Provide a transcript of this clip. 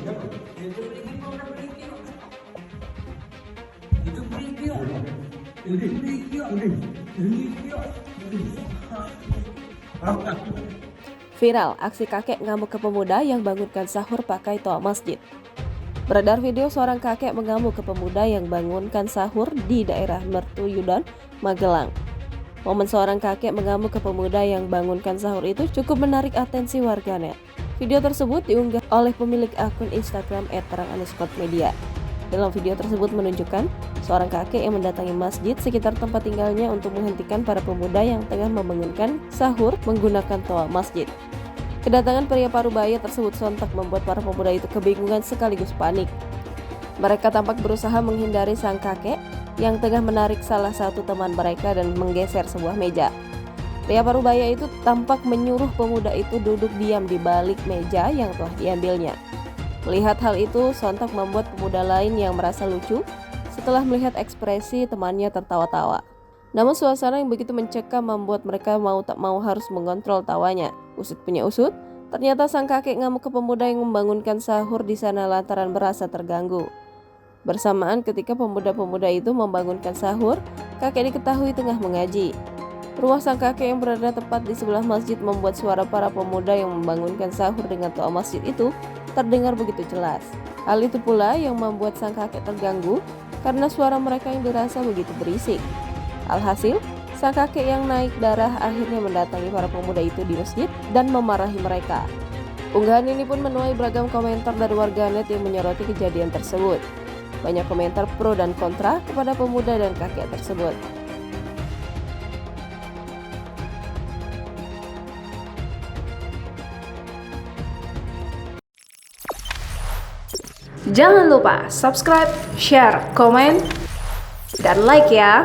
Viral, aksi kakek ngamuk ke pemuda yang bangunkan sahur pakai toa masjid. Beredar video seorang kakek mengamuk ke pemuda yang bangunkan sahur di daerah Mertuyudan, Magelang. Momen seorang kakek mengamuk ke pemuda yang bangunkan sahur itu cukup menarik atensi warganet. Video tersebut diunggah oleh pemilik akun Instagram @terang_media. Dalam video tersebut menunjukkan seorang kakek yang mendatangi masjid sekitar tempat tinggalnya untuk menghentikan para pemuda yang tengah membangunkan sahur menggunakan toa masjid. Kedatangan pria parubaya tersebut sontak membuat para pemuda itu kebingungan sekaligus panik. Mereka tampak berusaha menghindari sang kakek yang tengah menarik salah satu teman mereka dan menggeser sebuah meja. Pria parubaya itu tampak menyuruh pemuda itu duduk diam di balik meja yang telah diambilnya. Melihat hal itu, sontak membuat pemuda lain yang merasa lucu setelah melihat ekspresi temannya tertawa-tawa. Namun suasana yang begitu mencekam membuat mereka mau tak mau harus mengontrol tawanya. Usut punya usut, ternyata sang kakek ngamuk ke pemuda yang membangunkan sahur di sana lantaran merasa terganggu. Bersamaan ketika pemuda-pemuda itu membangunkan sahur, kakek diketahui tengah mengaji. Rumah sang kakek yang berada tepat di sebelah masjid membuat suara para pemuda yang membangunkan sahur dengan toa masjid itu terdengar begitu jelas. Hal itu pula yang membuat sang kakek terganggu karena suara mereka yang dirasa begitu berisik. Alhasil, sang kakek yang naik darah akhirnya mendatangi para pemuda itu di masjid dan memarahi mereka. Unggahan ini pun menuai beragam komentar dari warganet yang menyoroti kejadian tersebut. Banyak komentar pro dan kontra kepada pemuda dan kakek tersebut. Jangan lupa subscribe, share, komen, dan like ya.